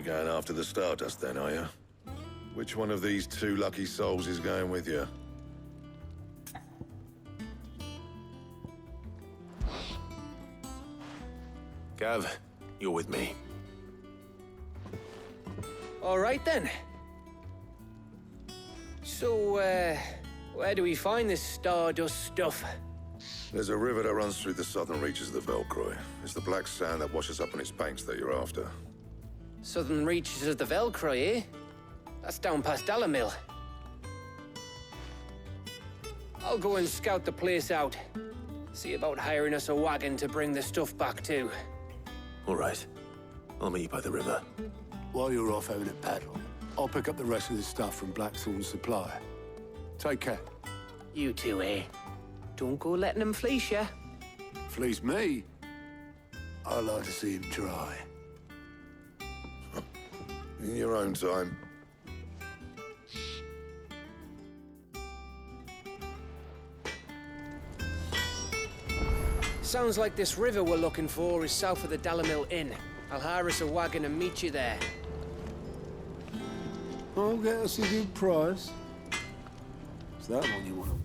You're going after the Stardust then, are you? Which one of these two lucky souls is going with you? Gav, you're with me. All right then. So, where do we find this Stardust stuff? There's a river that runs through the southern reaches of the Velcroy. It's the black sand that washes up on its banks that you're after. Southern reaches of the Velcroy, eh? That's down past Dalamil. I'll go and scout the place out. See about hiring us a wagon to bring the stuff back to. All right. I'll meet you by the river. While you're off having a paddle, I'll pick up the rest of the stuff from Blackthorn's supply. Take care. You two, eh? Don't go letting them fleece ya. Fleece me? I like to see him try. In your own time. Sounds like this river we're looking for is south of the Dalamil Inn. I'll hire us a wagon and meet you there. I'll get us a good price. Is that one you want to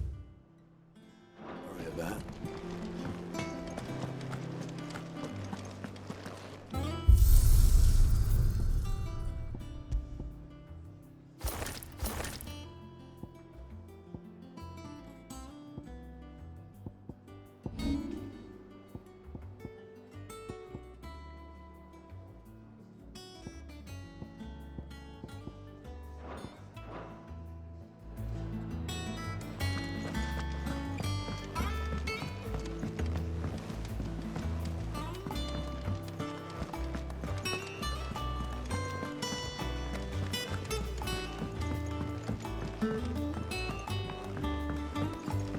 worry about?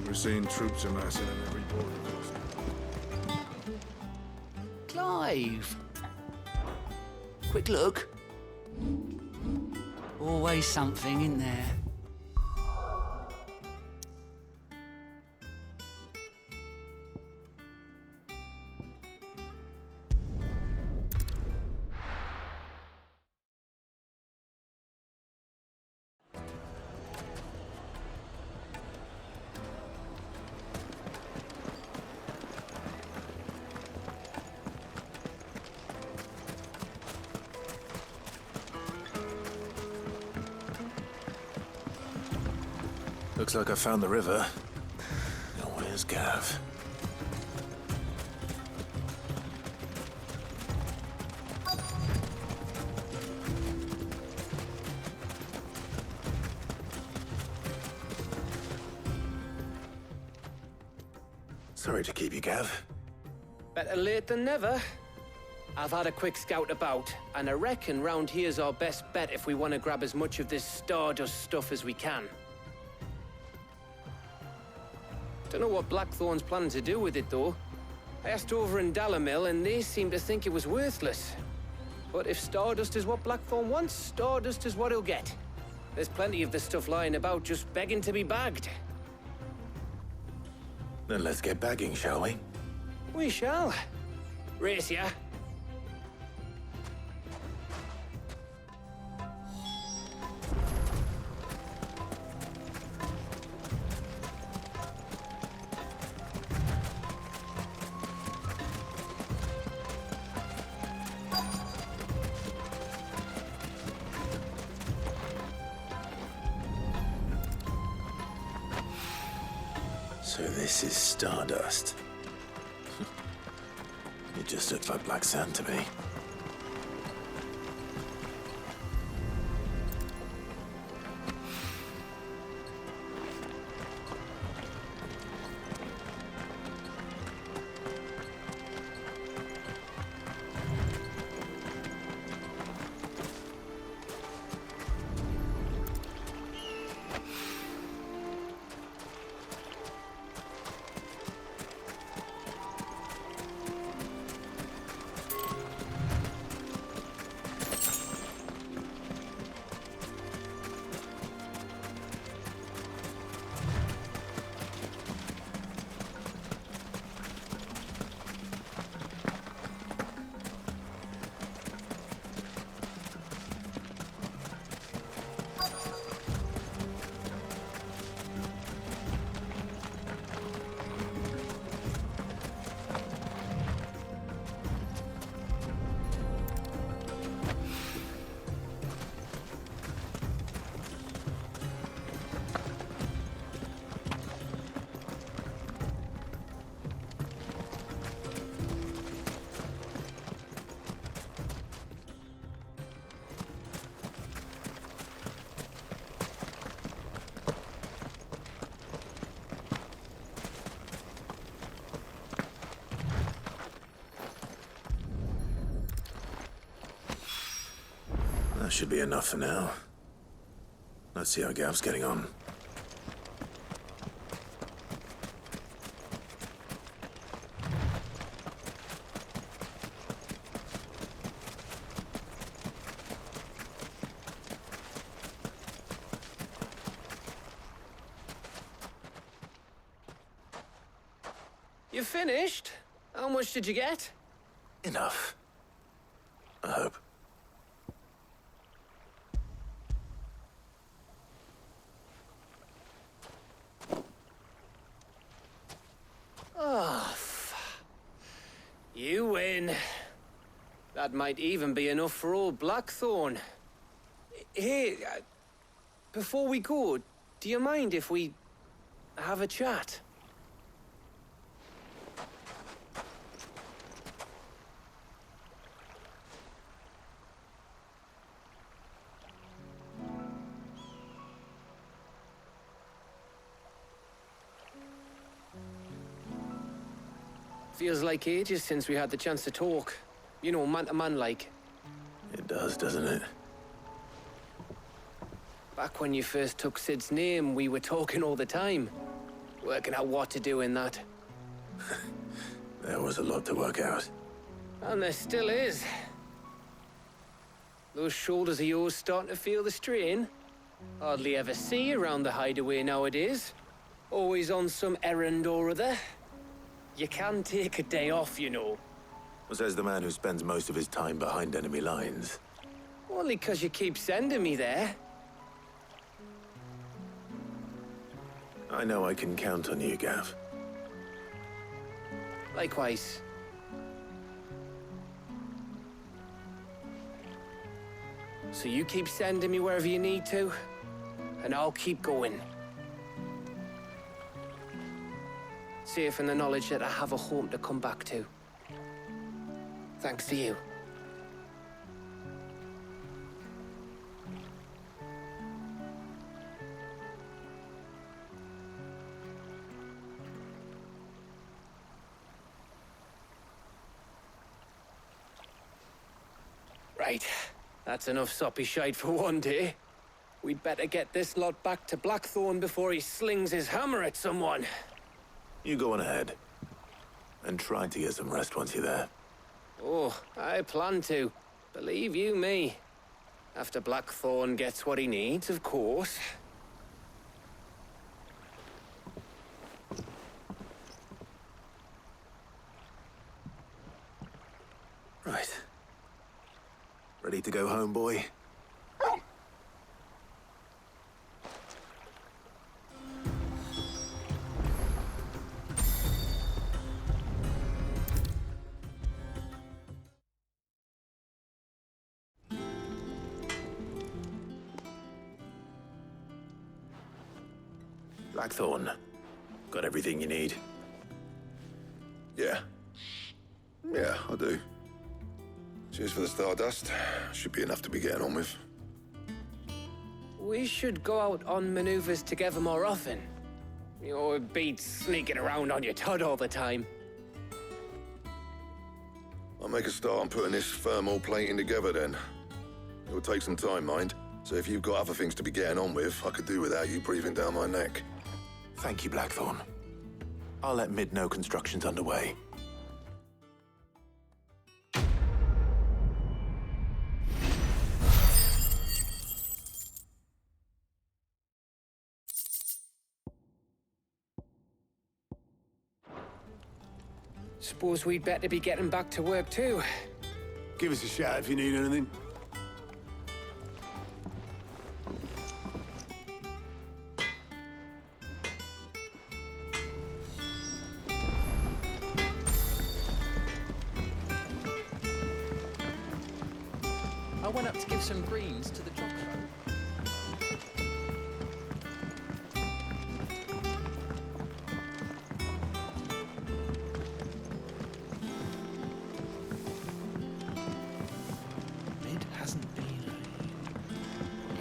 We're seeing troops amassing in every border post. Clive! Quick look. Always something in there. Looks like I found the river. Now where's Gav? Sorry to keep you, Gav. Better late than never. I've had a quick scout about, and I reckon round here's our best bet if we want to grab as much of this Stardust stuff as we can. Don't know what Blackthorn's planning to do with it, though. I asked over in Dalamil, and they seem to think it was worthless. But if Stardust is what Blackthorn wants, Stardust is what he'll get. There's plenty of the stuff lying about just begging to be bagged. Then let's get bagging, shall we? We shall. Race ya. So this is Stardust. It just looks like black sand to me. That should be enough for now. Let's see how Gav's getting on. You finished? How much did you get? Enough. I hope. Oh, you win. That might even be enough for old Blackthorn. Hey, before we go, do you mind if we have a chat? Feels like ages since we had the chance to talk. You know, man to man like. It does, doesn't it? Back when you first took Sid's name, we were talking all the time. Working out what to do in that. There was a lot to work out. And there still is. Those shoulders of yours starting to feel the strain. Hardly ever see you around the hideaway nowadays. Always on some errand or other. You can take a day off, you know. Says the man who spends most of his time behind enemy lines. Only 'cause you keep sending me there. I know I can count on you, Gav. Likewise. So you keep sending me wherever you need to, and I'll keep going. Safe in the knowledge that I have a home to come back to. Thanks to you. Right. That's enough soppy shite for one day. We'd better get this lot back to Blackthorn before he slings his hammer at someone. You go on ahead. And try to get some rest once you're there. Oh, I plan to. Believe you me. After Blackthorn gets what he needs, of course. Right. Ready to go home, boy? Blackthorn, got everything you need? Yeah. Yeah, I do. Cheers for the stardust. Should be enough to be getting on with. We should go out on maneuvers together more often. You know, it beats sneaking around on your Todd all the time. I'll make a start on putting this thermal plating together then. It'll take some time, mind. So if you've got other things to be getting on with, I could do without you breathing down my neck. Thank you, Blackthorn. I'll let Mid know construction's underway. Suppose we'd better be getting back to work too. Give us a shout if you need anything. I went up to give some greens to the job folk. Mid hasn't been.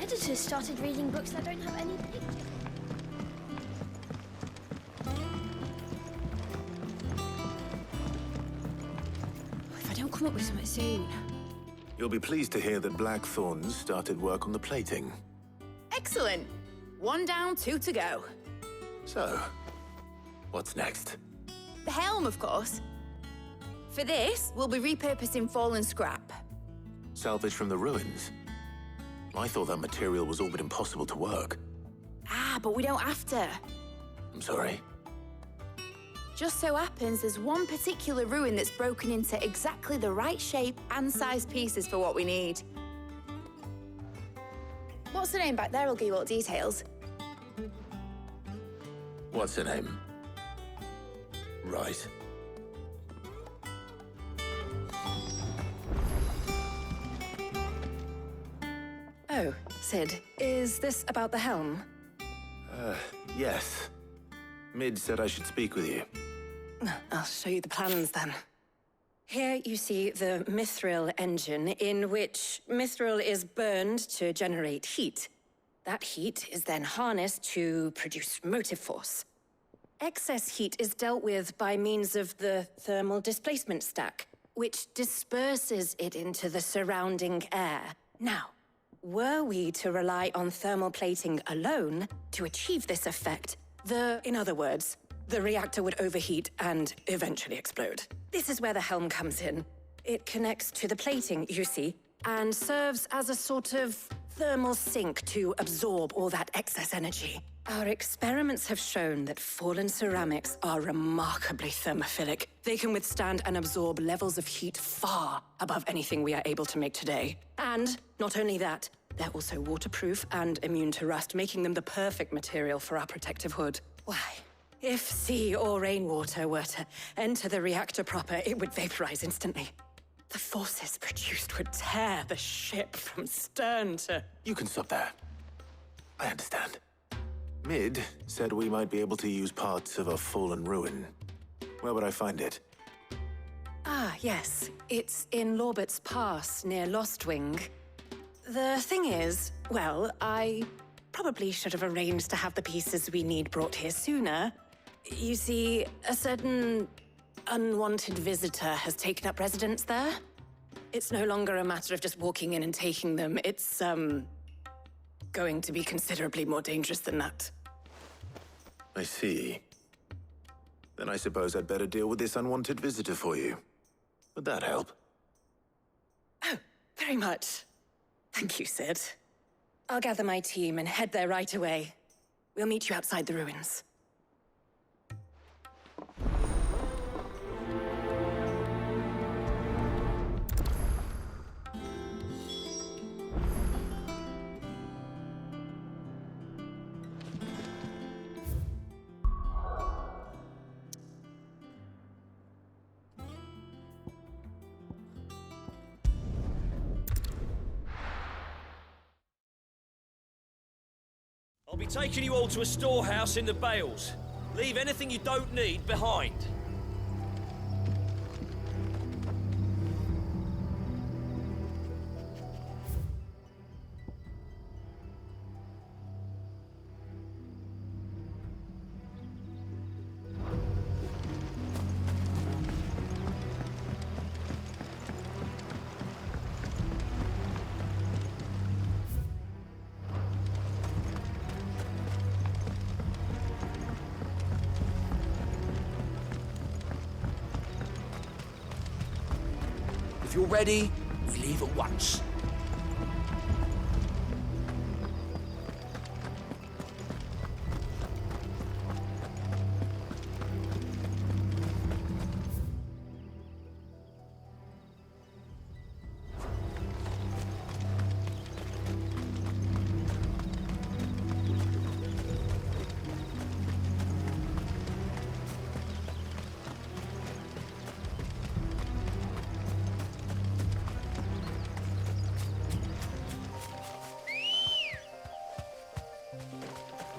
Editors started reading books that don't have any pictures. If I don't come up with something soon. You'll be pleased to hear that Blackthorn started work on the plating. Excellent. 1 down, 2 to go. So, what's next? The helm, of course. For this, we'll be repurposing fallen scrap. Salvage from the ruins? I thought that material was all but impossible to work. Ah, but we don't have to. I'm sorry. Just so happens there's one particular ruin that's broken into exactly the right shape and size pieces for what we need. What's the name back there? I'll give you all the details. What's her name? Right. Oh, Sid, is this about the helm? Yes. Mid said I should speak with you. I'll show you the plans then. Here you see the mithril engine, in which mithril is burned to generate heat. That heat is then harnessed to produce motive force. Excess heat is dealt with by means of the thermal displacement stack, which disperses it into the surrounding air. Now, were we to rely on thermal plating alone to achieve this effect, in other words, the reactor would overheat and eventually explode. This is where the helm comes in. It connects to the plating, you see, and serves as a sort of thermal sink to absorb all that excess energy. Our experiments have shown that fallen ceramics are remarkably thermophilic. They can withstand and absorb levels of heat far above anything we are able to make today. And not only that, they're also waterproof and immune to rust, making them the perfect material for our protective hood. Why? If sea or rainwater were to enter the reactor proper, it would vaporize instantly. The forces produced would tear the ship from stern to... You can stop there. I understand. Mid said we might be able to use parts of a fallen ruin. Where would I find it? Ah, yes. It's in Lorbert's Pass, near Lostwing. The thing is, well, I probably should have arranged to have the pieces we need brought here sooner. You see, a certain unwanted visitor has taken up residence there. It's no longer a matter of just walking in and taking them. It's, going to be considerably more dangerous than that. I see. Then I suppose I'd better deal with this unwanted visitor for you. Would that help? Oh, very much. Thank you, Sid. I'll gather my team and head there right away. We'll meet you outside the ruins. I'll be taking you all to a storehouse in the Bales. Leave anything you don't need behind. If you're ready, we leave at once.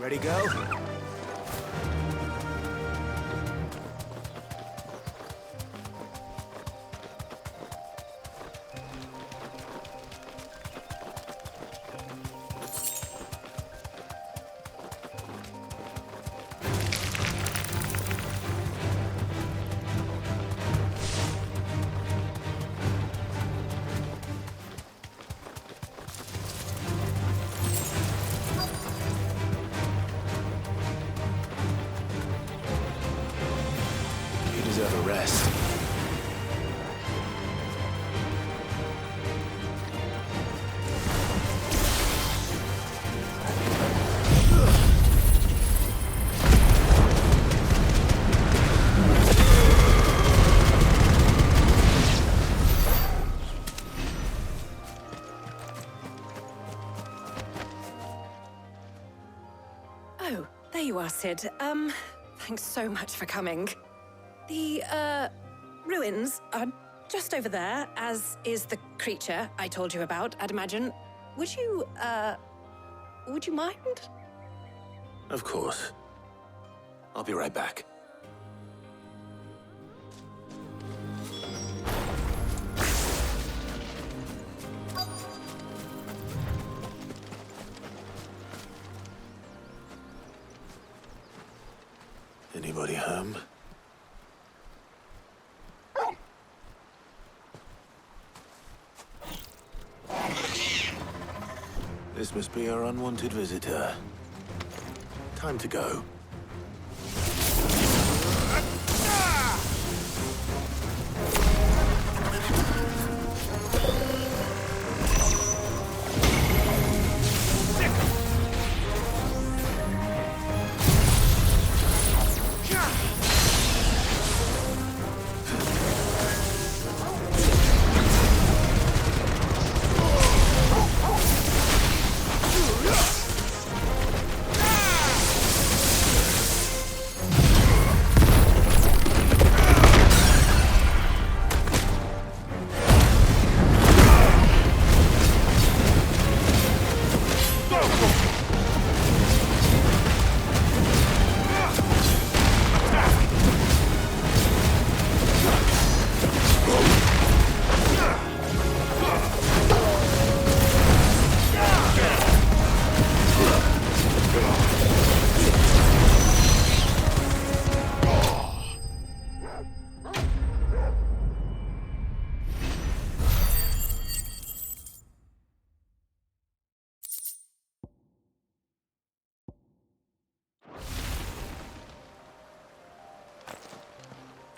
Ready, go? Oh, there you are, Sid. Thanks so much for coming. The, ruins are just over there, as is the creature I told you about, I'd imagine. Would you mind? Of course. I'll be right back. Anybody home? This must be our unwanted visitor. Time to go.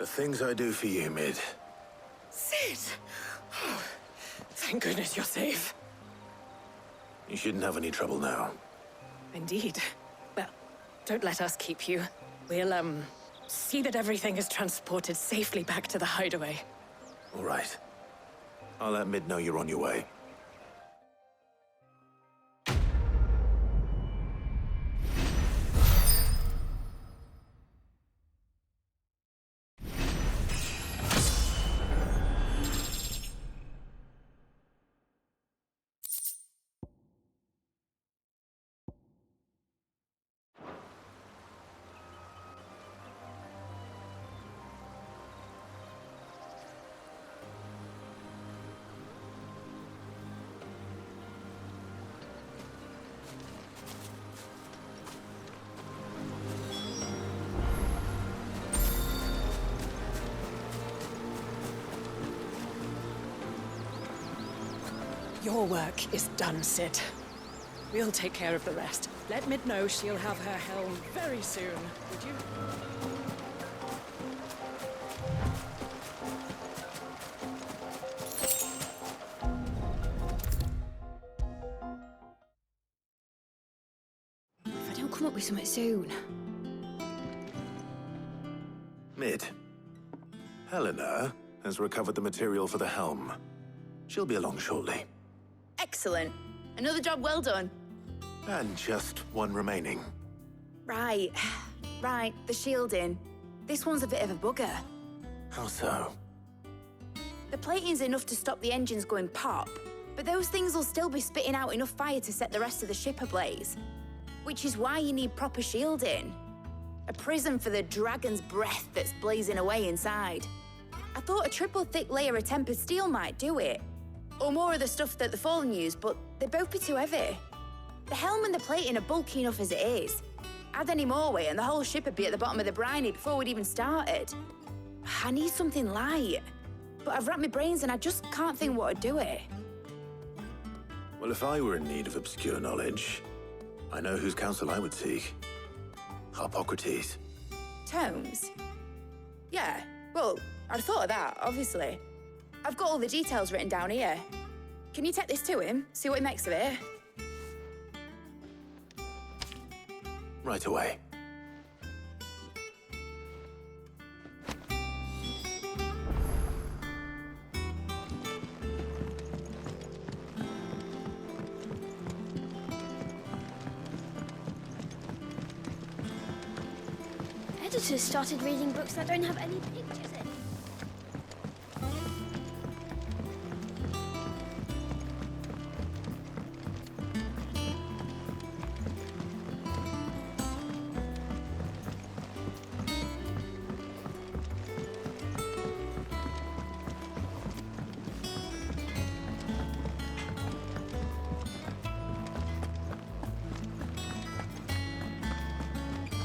The things I do for you, Mid. Sid! Oh, thank goodness you're safe. You shouldn't have any trouble now. Indeed. Well, don't let us keep you. We'll, see that everything is transported safely back to the hideaway. All right. I'll let Mid know you're on your way. Your work is done, Sid. We'll take care of the rest. Let Mid know she'll have her helm very soon, would you? If I don't come up with something soon. Mid. Helena has recovered the material for the helm. She'll be along shortly. Excellent. Another job well done. And just one remaining. Right. Right, the shielding. This one's a bit of a bugger. How so? The plating's enough to stop the engines going pop, but those things will still be spitting out enough fire to set the rest of the ship ablaze. Which is why you need proper shielding. A prison for the dragon's breath that's blazing away inside. I thought a triple thick layer of tempered steel might do it. Or more of the stuff that the Fallen use, but they'd both be too heavy. The helm and the plating are bulky enough as it is. Add any more weight and the whole ship would be at the bottom of the briny before we'd even started. I need something light. But I've racked my brains and I just can't think what would do it. Well, if I were in need of obscure knowledge, I know whose counsel I would seek. Harpocrates. Tomes? Yeah, well, I'd thought of that, obviously. I've got all the details written down here. Can you take this to him, see what he makes of it? Right away. Editors started reading books that don't have any pictures in.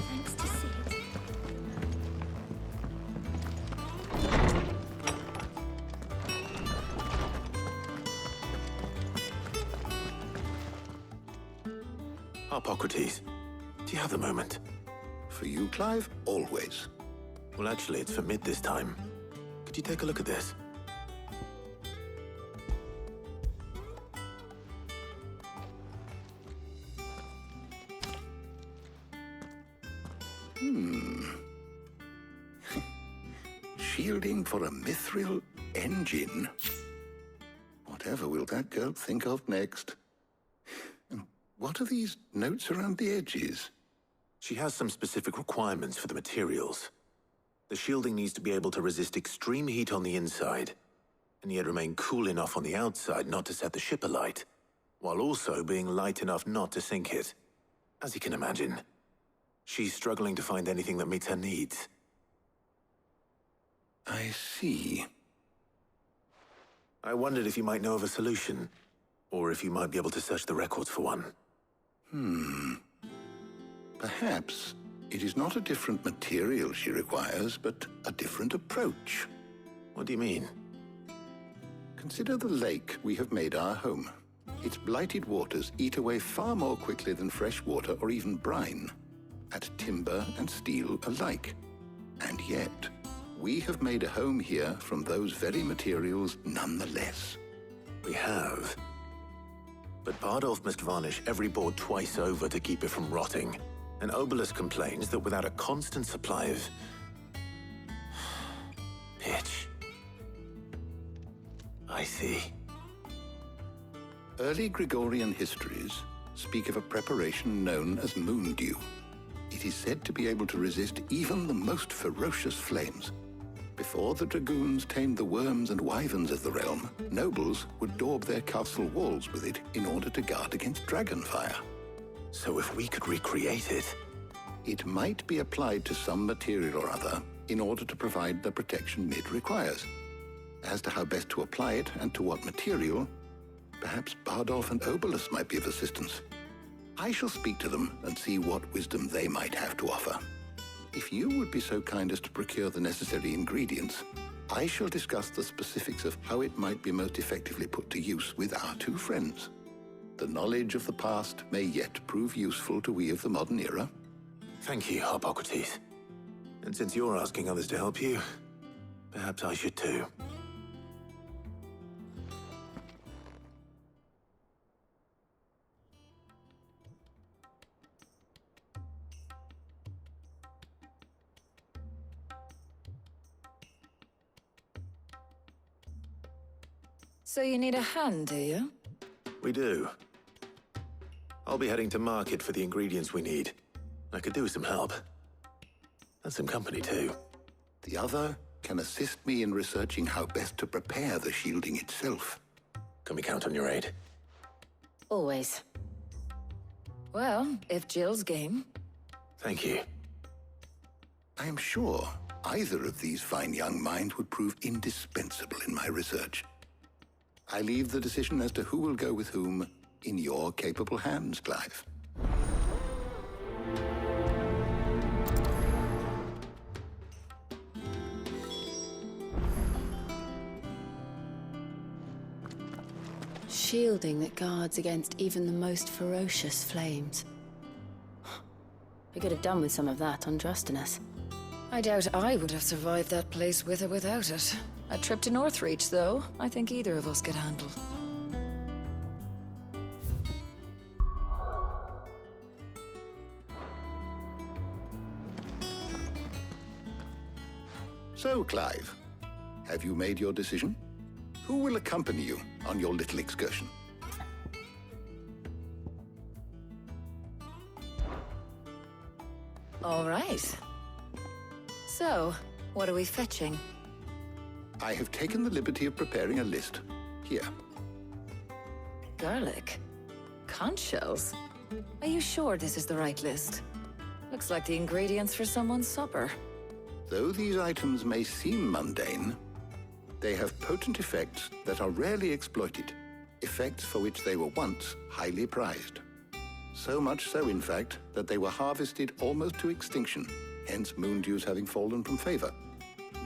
Thanks to Sid. Hippocrates, do you have a moment? For you, Clive, always. Well, actually, it's for mid this time. Could you take a look at this? Shielding for a mithril engine? Whatever will that girl think of next? And what are these notes around the edges? She has some specific requirements for the materials. The shielding needs to be able to resist extreme heat on the inside, and yet remain cool enough on the outside not to set the ship alight, while also being light enough not to sink it. As you can imagine, she's struggling to find anything that meets her needs. I see. I wondered if you might know of a solution, or if you might be able to search the records for one. Perhaps it is not a different material she requires, but a different approach. What do you mean? Consider the lake we have made our home. Its blighted waters eat away far more quickly than fresh water or even brine, at timber and steel alike. And yet, we have made a home here from those very materials nonetheless. We have. But Bardolph must varnish every board twice over to keep it from rotting. And Obelus complains that without a constant supply of pitch. I see. Early Gregorian histories speak of a preparation known as moon dew. It is said to be able to resist even the most ferocious flames. Before the dragoons tamed the worms and wyverns of the realm, nobles would daub their castle walls with it in order to guard against dragon fire. So if we could recreate it... It might be applied to some material or other in order to provide the protection Mid requires. As to how best to apply it and to what material, perhaps Bardolph and Obelus might be of assistance. I shall speak to them and see what wisdom they might have to offer. If you would be so kind as to procure the necessary ingredients, I shall discuss the specifics of how it might be most effectively put to use with our two friends. The knowledge of the past may yet prove useful to we of the modern era. Thank you, Hippocrates. And since you're asking others to help you, perhaps I should too. So you need a hand, do you? We do. I'll be heading to market for the ingredients we need. I could do with some help. And some company, too. The other can assist me in researching how best to prepare the shielding itself. Can we count on your aid? Always. Well, if Jill's game. Thank you. I am sure either of these fine young minds would prove indispensable in my research. I leave the decision as to who will go with whom in your capable hands, Clive. Shielding that guards against even the most ferocious flames. We could have done with some of that on Drustinus. I doubt I would have survived that place with or without it. A trip to Northreach, though, I think either of us could handle. So, Clive, have you made your decision? Who will accompany you on your little excursion? All right. So, what are we fetching? I have taken the liberty of preparing a list. Here. Garlic? Conch shells? Are you sure this is the right list? Looks like the ingredients for someone's supper. Though these items may seem mundane, they have potent effects that are rarely exploited, effects for which they were once highly prized. So much so, in fact, that they were harvested almost to extinction, hence moon dews having fallen from favor.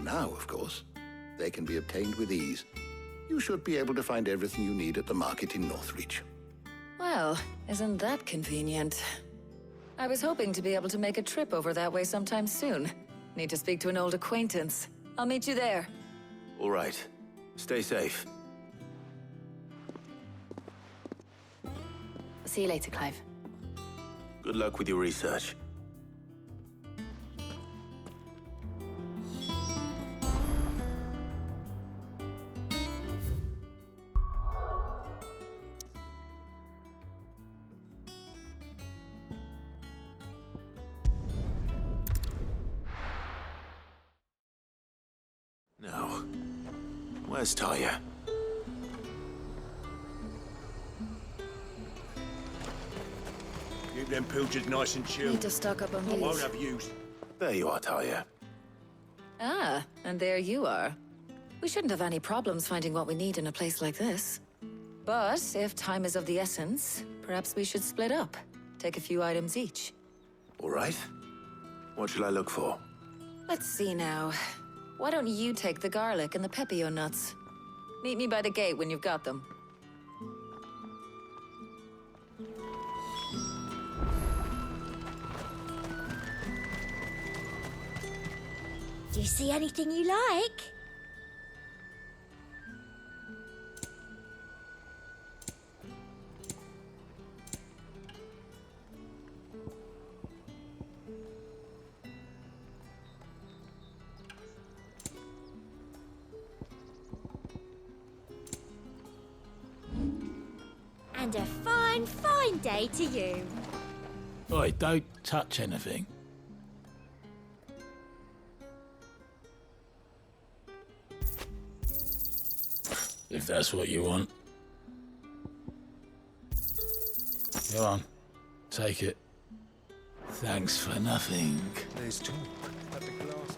Now, of course, they can be obtained with ease. You should be able to find everything you need at the market in Northreach. Well, isn't that convenient? I was hoping to be able to make a trip over that way sometime soon. Need to speak to an old acquaintance. I'll meet you there. All right. Stay safe. I'll see you later, Clive. Good luck with your research. Now, where's Talia? Keep them pilchards nice and chilled. Need to stock up on I won't these. have use. There you are, Talia. Ah, and there you are. We shouldn't have any problems finding what we need in a place like this. But if time is of the essence, perhaps we should split up. Take a few items each. All right. What shall I look for? Let's see now. Why don't you take the garlic and the pepio nuts? Meet me by the gate when you've got them. Do you see anything you like? And a fine, fine day to you. Oi, don't touch anything. If that's what you want. Go on, take it. Thanks for nothing. There's talk at the glass.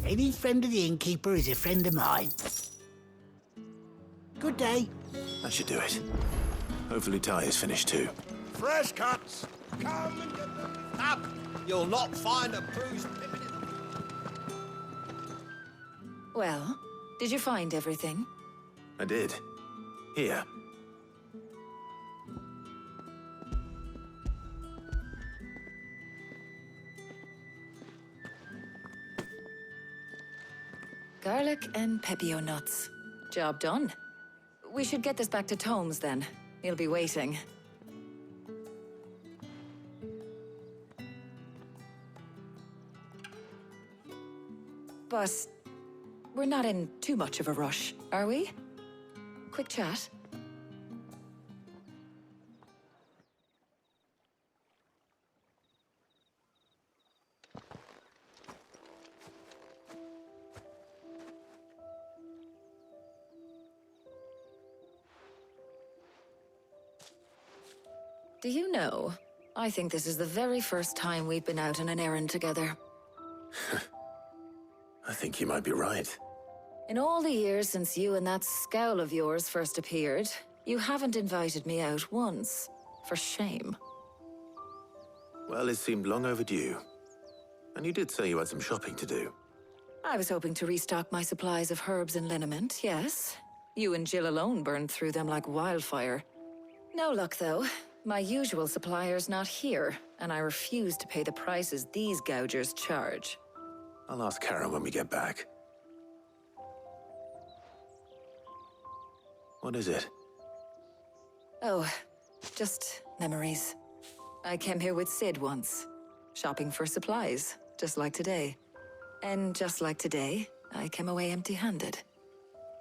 Any friend of the innkeeper is a friend of mine. Good day. That should do it. Hopefully Talia's finished too. Fresh cuts! Come and get them up! You'll not find a bruised pippin in the... Well, did you find everything? I did. Here. Garlic and pepio nuts. Job done. We should get this back to Tomes then. He'll be waiting. But we're not in too much of a rush, are we? Quick chat. Do you know, I think this is the very first time we've been out on an errand together. I think you might be right. In all the years since you and that scowl of yours first appeared, you haven't invited me out once. For shame. Well, it seemed long overdue. And you did say you had some shopping to do. I was hoping to restock my supplies of herbs and liniment, yes. You and Jill alone burned through them like wildfire. No luck, though. my usual supplier's not here, and I refuse to pay the prices these gougers charge. I'll ask Karen when we get back. What is it? Oh, just memories. I came here with Sid once, shopping for supplies, just like today. And just like today, I came away empty-handed.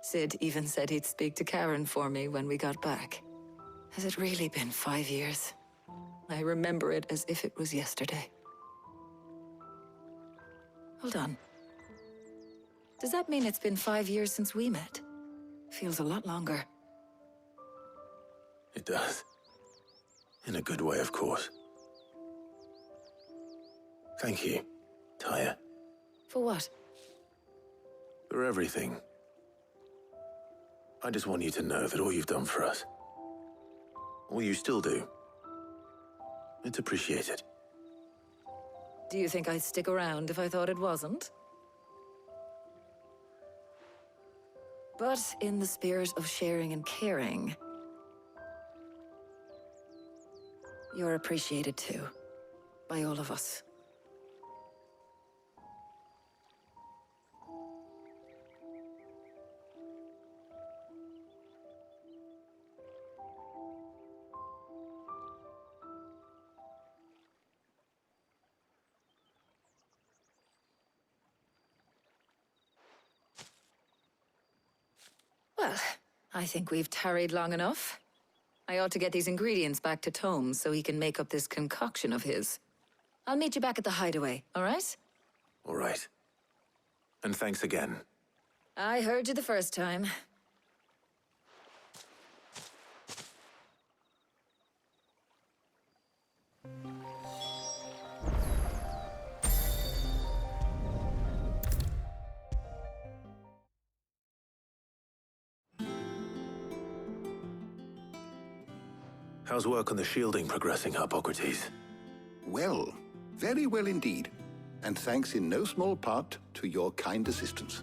Sid even said he'd speak to Karen for me when we got back. Has it really been 5 years? I remember it as if it was yesterday. Hold on. Does that mean it's been 5 years since we met? Feels a lot longer. It does. In a good way, of course. Thank you, Tyre. For what? For everything. I just want you to know that all you've done for us, all you still do, it's appreciated. Do you think I'd stick around if I thought it wasn't? But in the spirit of sharing and caring, you're appreciated too, by all of us. Well, I think we've tarried long enough. I ought to get these ingredients back to Tomes so he can make up this concoction of his. I'll meet you back at the hideaway, all right? All right. And thanks again. I heard you the first time. How's work on the shielding progressing, Hippocrates? Well, very well indeed. And thanks in no small part to your kind assistance.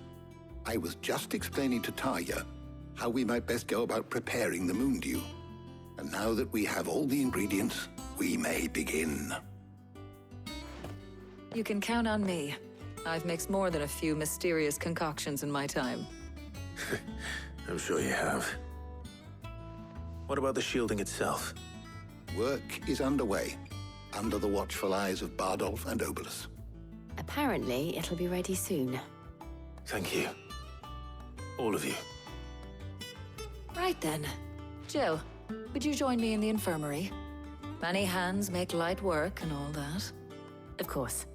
I was just explaining to Tarja how we might best go about preparing the moon dew. And now that we have all the ingredients, we may begin. You can count on me. I've mixed more than a few mysterious concoctions in my time. I'm sure you have. What about the shielding itself? Work is underway, under the watchful eyes of Bardolph and Obolus. Apparently, it'll be ready soon. Thank you. All of you. Right then. Jill, would you join me in the infirmary? Many hands make light work and all that. Of course.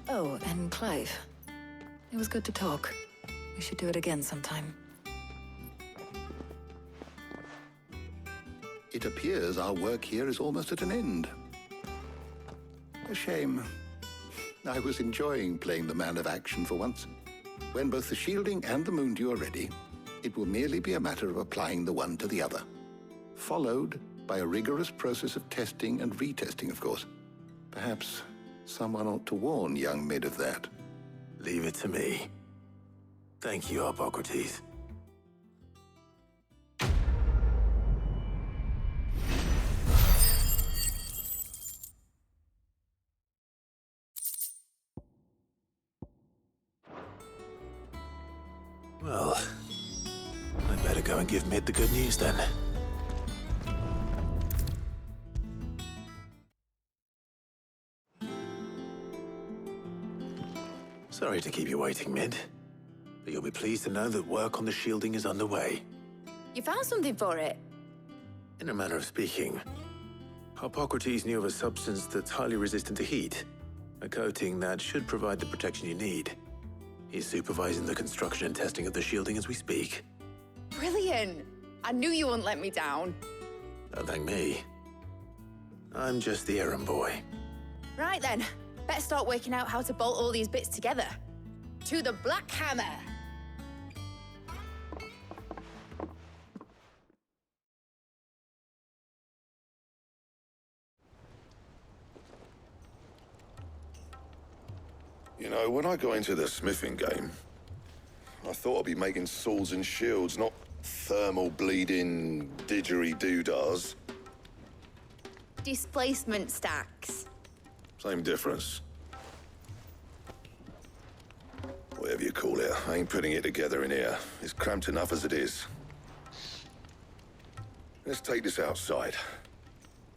Oh, and Clive. It was good to talk. We should do it again sometime. It appears our work here is almost at an end. A shame. I was enjoying playing the man of action for once. When both the shielding and the moon dew are ready, it will merely be a matter of applying the one to the other. Followed by a rigorous process of testing and retesting, of course. Perhaps someone ought to warn young Mid of that. Leave it to me. Thank you, Hippocrates. Well, I'd better go and give Mid the good news then. Sorry to keep you waiting, Mid. But you'll be pleased to know that work on the shielding is underway. You found something for it? In a manner of speaking, Hippocrates knew of a substance that's highly resistant to heat, a coating that should provide the protection you need. He's supervising the construction and testing of the shielding as we speak. Brilliant! I knew you wouldn't let me down. Don't thank me. I'm just the errand boy. Right then, better start working out how to bolt all these bits together. To the Black Hammer! You know, when I got into the smithing game, I thought I'd be making swords and shields, not thermal bleeding didgeridoo-dahs. Displacement stacks. Same difference. Whatever you call it, I ain't putting it together in here. It's cramped enough as it is. Let's take this outside.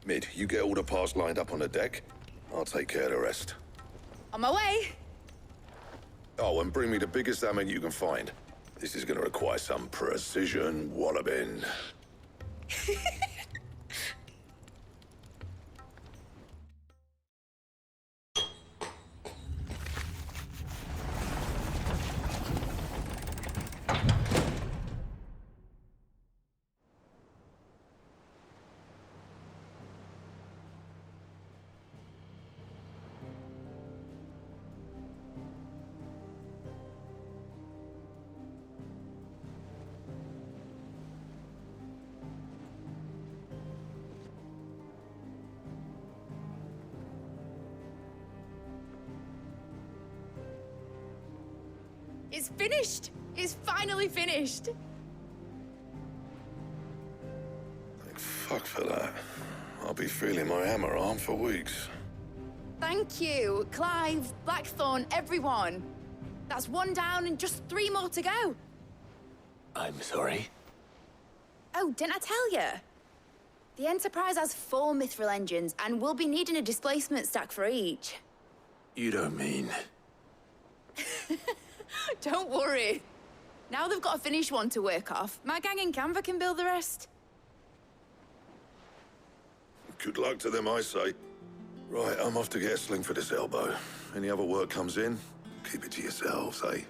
Mid, you get all the parts lined up on the deck. I'll take care of the rest. On my way. Oh, and bring me the biggest hammer you can find. This is gonna require some precision walloping. It's finished! It's finally finished! Thank fuck for that. I'll be feeling my hammer arm for weeks. Thank you, Clive, Blackthorn, everyone. That's one down and just 3 more to go. I'm sorry. Oh, didn't I tell you? The Enterprise has 4 mithril engines, and we'll be needing a displacement stack for each. You don't mean... Don't worry. Now they've got a finished one to work off. My gang in Canva can build the rest. Good luck to them, I say. Right, I'm off to get a sling for this elbow. Any other work comes in, keep it to yourselves, eh?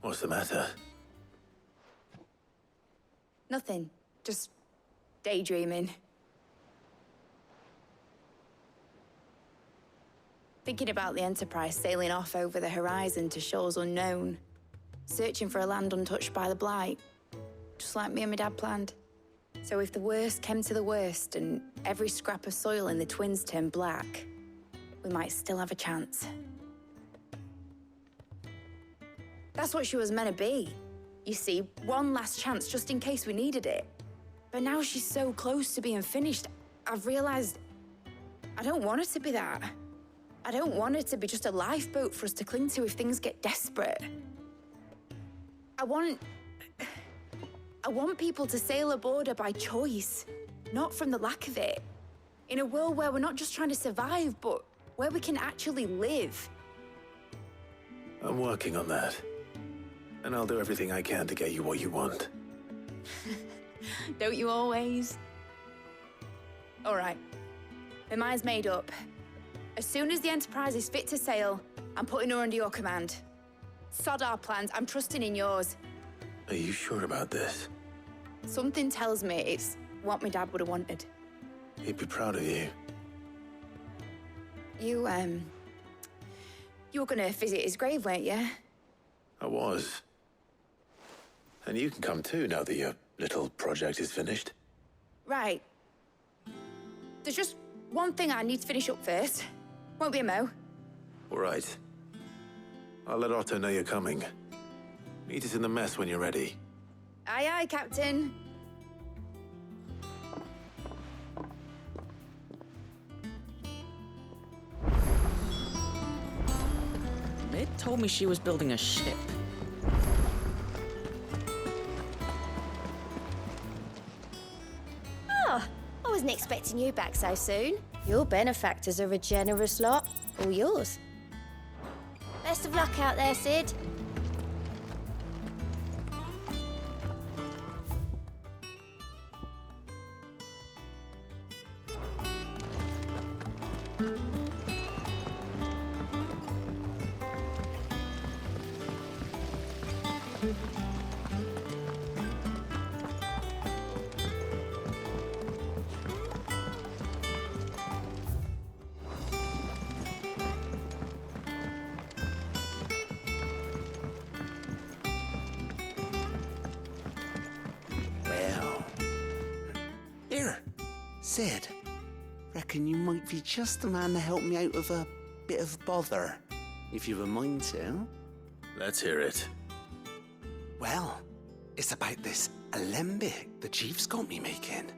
What's the matter? Nothing. Just daydreaming. Thinking about the Enterprise sailing off over the horizon to shores unknown. Searching for a land untouched by the Blight. Just like me and my dad planned. So if the worst came to the worst and every scrap of soil in the Twins turned black, we might still have a chance. That's what she was meant to be. You see, one last chance just in case we needed it. But now she's so close to being finished, I've realized I don't want it to be that. I don't want it to be just a lifeboat for us to cling to if things get desperate. I want people to sail aboard her by choice, not from the lack of it. In a world where we're not just trying to survive, but where we can actually live. I'm working on that. And I'll do everything I can to get you what you want. Don't you always? All right. My mind's made up. As soon as the Enterprise is fit to sail, I'm putting her under your command. Sod our plans, I'm trusting in yours. Are you sure about this? Something tells me it's what my dad would have wanted. He'd be proud of you. You were gonna visit his grave, weren't you? I was. And you can come too, now that your little project is finished. Right. There's just one thing I need to finish up first. Won't be a mo. All right. I'll let Otto know you're coming. Meet us in the mess when you're ready. Aye, aye, Captain. Mid told me she was building a ship. Oh, I wasn't expecting you back so soon. Your benefactors are a generous lot. All yours. Best of luck out there, Sid. Sid, reckon you might be just the man to help me out of a bit of bother, if you've a mind to. Let's hear it. Well, it's about this alembic the chief's got me making.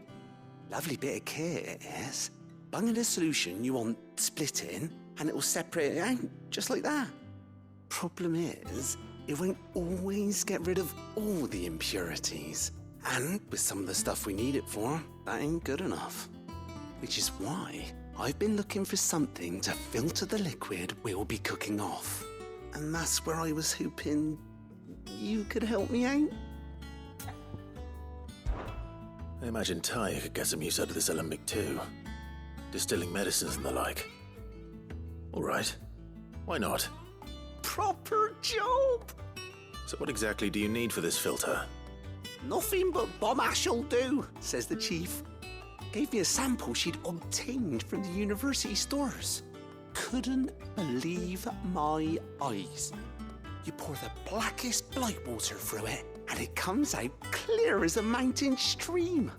Lovely bit of kit it is. Bung in a solution you want splitting, and it will separate it out, just like that. Problem is, it won't always get rid of all the impurities. And with some of the stuff we need it for, that ain't good enough. Which is why I've been looking for something to filter the liquid we'll be cooking off. And that's where I was hoping you could help me out. I imagine Ty could get some use out of this alembic too. Distilling medicines and the like. All right. Why not? Proper job! So what exactly do you need for this filter? Nothing but bomb ash'll do, says the chief. Gave me a sample she'd obtained from the university stores. Couldn't believe my eyes. You pour the blackest blight water through it, and it comes out clear as a mountain stream.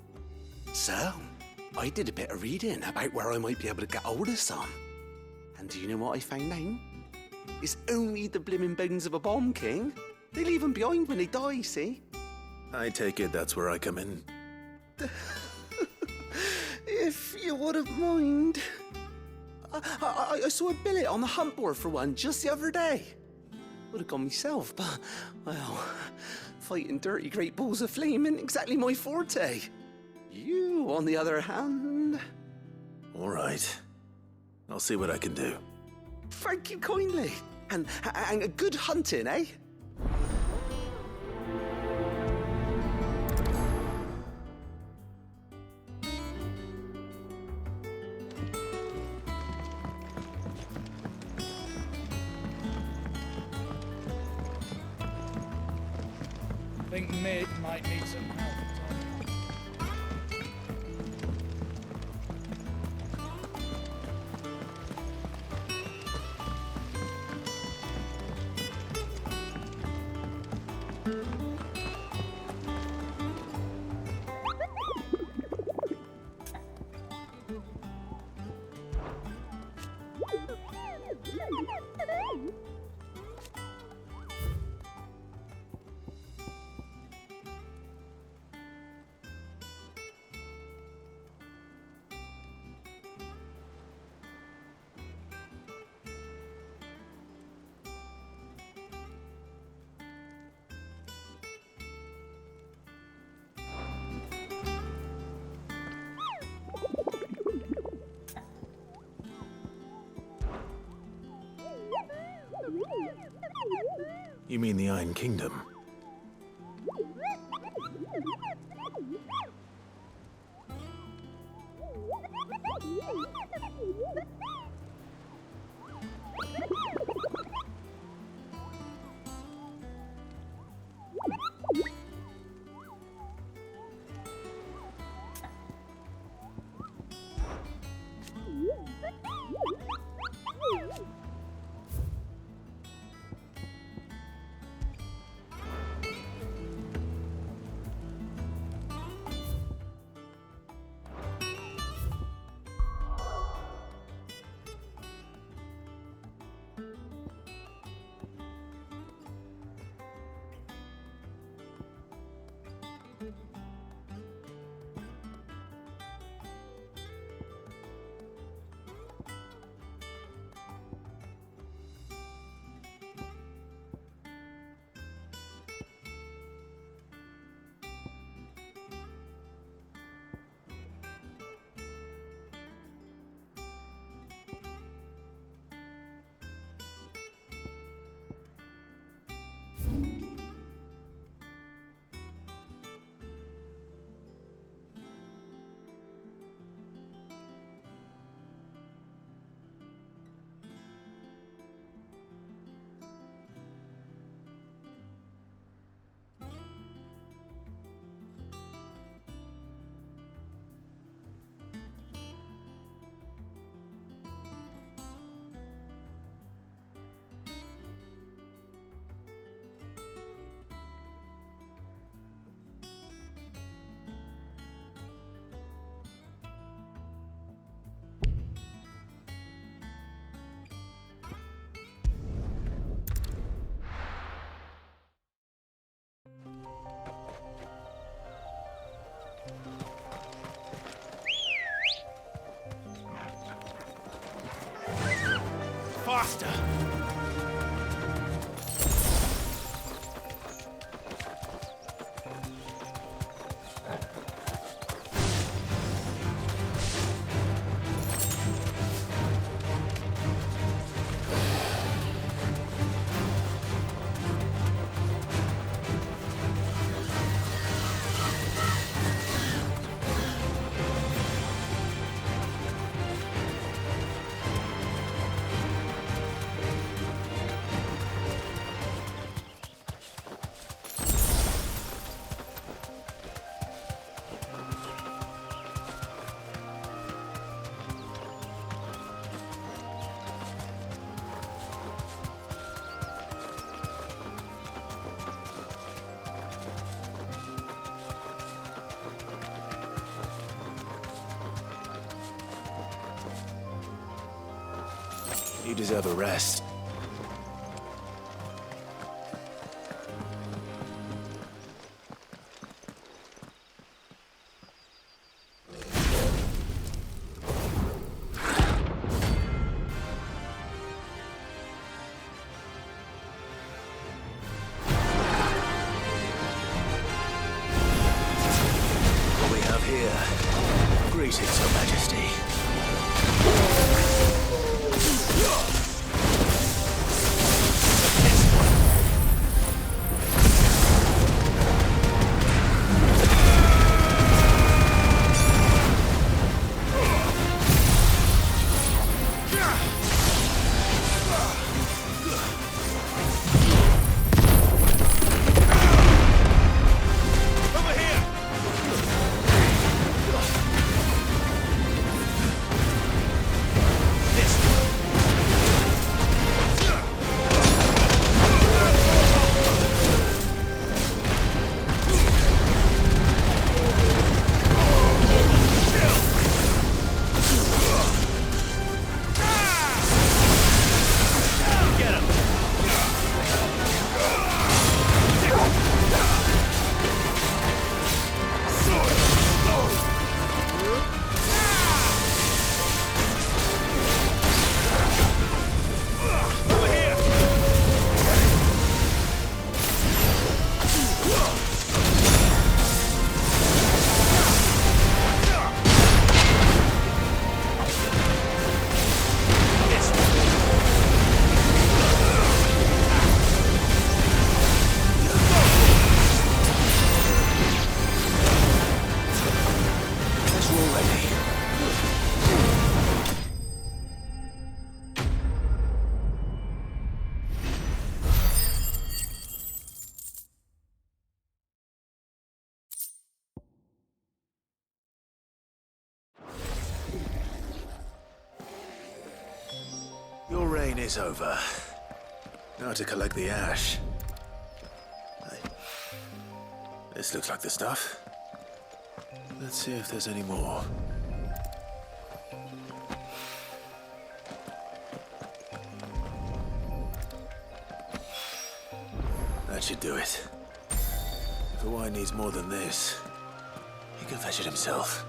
So, I did a bit of reading about where I might be able to get hold of some. And do you know what I found out? It's only the blimmin' bones of a bomb king. They leave them behind when they die, see? I take it that's where I come in. If you wouldn't mind. I saw a billet on the hunt board for one just the other day. Would have gone myself, but, well, fighting dirty great balls of flame isn't exactly my forte. You, on the other hand... All right. I'll see what I can do. Thank you kindly. And good hunting, eh? I think Mick might need some help. You mean the Iron Kingdom? faster. You deserve a rest. What we have here? Greetings, Your Majesty. Your reign is over. Now to collect the ash. This looks like the stuff. Let's see if there's any more. That should do it. If the wine needs more than this, he can fetch it himself.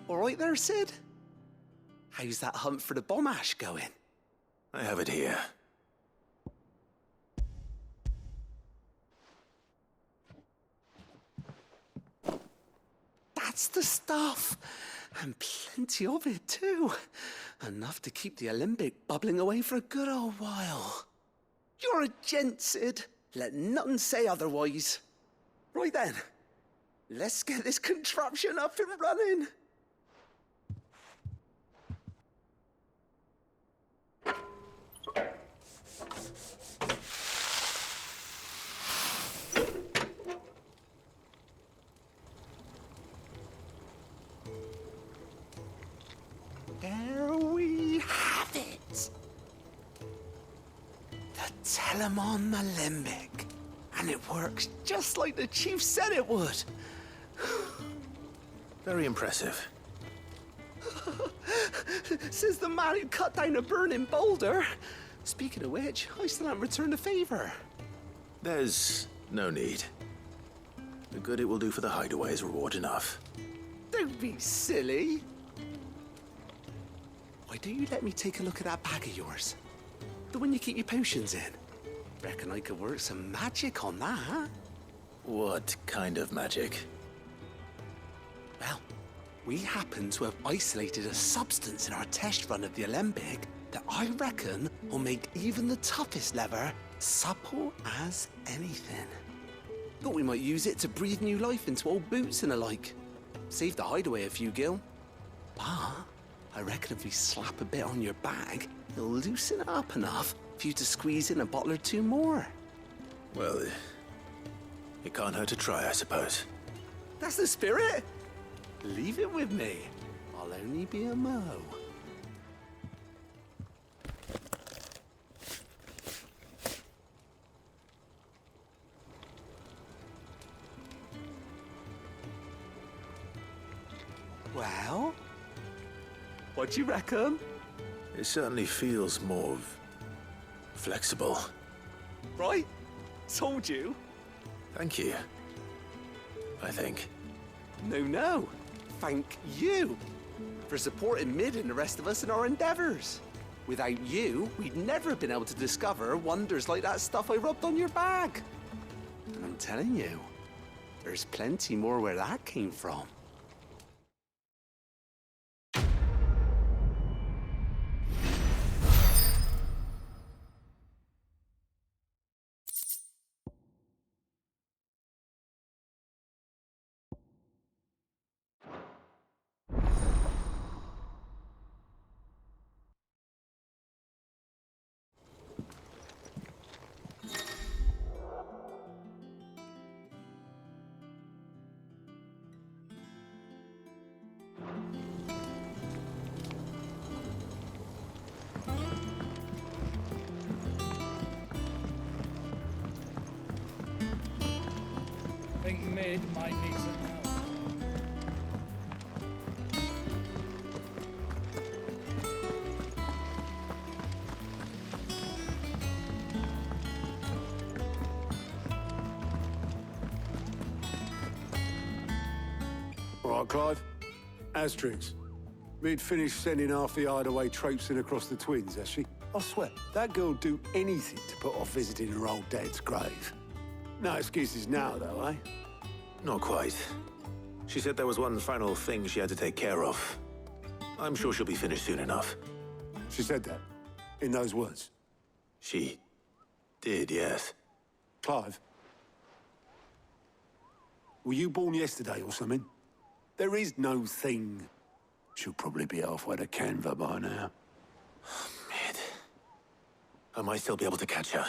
All right there, Sid? How's that hunt for the bomb ash going? I have it here. That's the stuff. And plenty of it, too. Enough to keep the Olympic bubbling away for a good old while. You're a gent, Sid. Let nothing say otherwise. Right then, let's get this contraption up and running. There we have it. The Telemon Alembic. And it works just like the chief said it would. Very impressive. Says the man who cut down a burning boulder. Speaking of which, I still haven't returned the favor. There's no need. The good it will do for the hideaway is reward enough. Don't be silly. Why don't you let me take a look at that bag of yours? The one you keep your potions in. Reckon I could work some magic on that, huh? What kind of magic? Well, we happen to have isolated a substance in our test run of the Alembic that I reckon will make even the toughest lever supple as anything. Thought we might use it to breathe new life into old boots and the like. Save the hideaway a few gil. But I reckon if we slap a bit on your bag, it'll loosen it up enough for you to squeeze in a bottle or two more. Well, it can't hurt to try, I suppose. That's the spirit. Leave it with me. I'll only be a mo. Well, what do you reckon? It certainly feels more flexible. Right? Told you. Thank you. I think. No. Thank you for supporting Mid and the rest of us in our endeavors. Without you, we'd never have been able to discover wonders like that stuff I rubbed on your bag. And I'm telling you, there's plenty more where that came from. I think Mid might need some help. All right, Clive. Asterix. Mid finished sending half the hideaway traipsing across the twins, has she? I swear, that girl'd do anything to put off visiting her old dad's grave. No excuses now, though, eh? Not quite. She said there was one final thing she had to take care of. I'm sure she'll be finished soon enough. She said that? In those words? She did, yes. Clive? Were you born yesterday or something? There is no thing. She'll probably be halfway to Canva by now. Mid. I might still be able to catch her.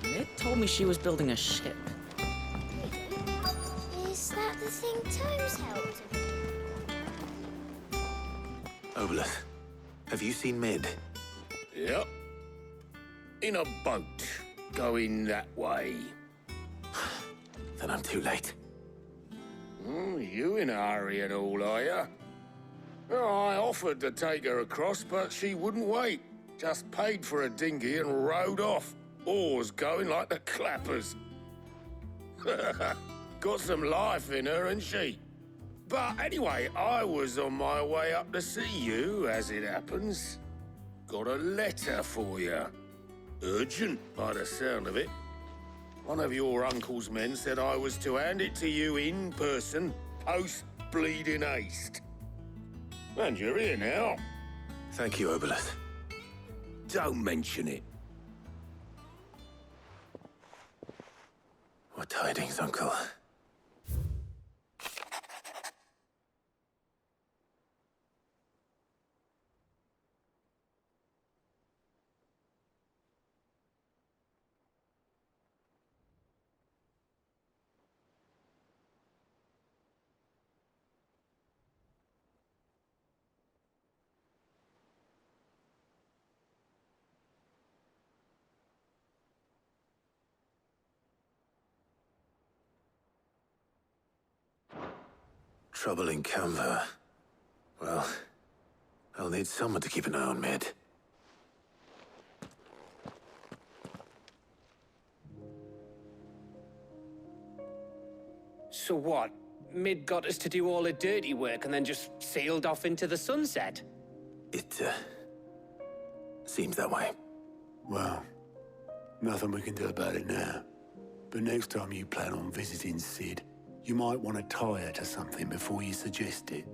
Mid told me she was building a ship. Is that the thing Tomes held? Obeleth, have you seen Mid? Yep. In a boat, going that way. Then I'm too late. You in a hurry and all, are you? I offered to take her across, but she wouldn't wait. Just paid for a dinghy and rowed off. Oars going like the clappers. Got some life in her, ain't she? But anyway, I was on my way up to see you, as it happens. Got a letter for you. Urgent, by the sound of it. One of your uncle's men said I was to hand it to you in person, post-bleeding haste. And you're here now. Thank you, Obeleth. Don't mention it. What tidings, Uncle? Trouble in Canva. Well, I'll need someone to keep an eye on Mid. So what? Mid got us to do all the dirty work and then just sailed off into the sunset? It, seems that way. Well, nothing we can do about it now. But next time you plan on visiting Sid, you might want to tie her to something before you suggest it.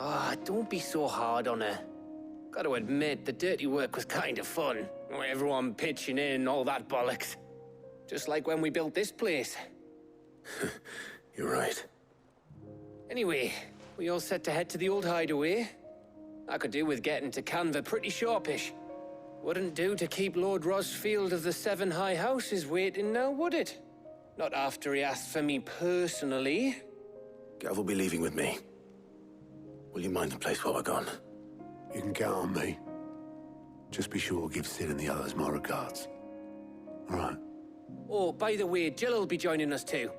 Ah, don't be so hard on her. Gotta admit, the dirty work was kind of fun. Everyone pitching in, all that bollocks. Just like when we built this place. You're right. Anyway, we all set to head to the old hideaway. I could do with getting to Canva pretty sharpish. Wouldn't do to keep Lord Rosfield of the Seven High Houses waiting now, would it? Not after he asked for me personally. Gav will be leaving with me. Will you mind the place while we're gone? You can count on me. Just be sure to give Sid and the others my regards. All right. Oh, by the way, Jill will be joining us too.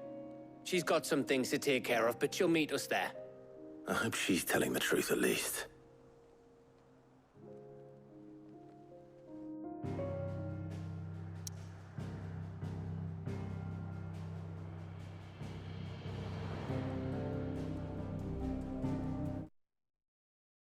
She's got some things to take care of, but she'll meet us there. I hope she's telling the truth at least.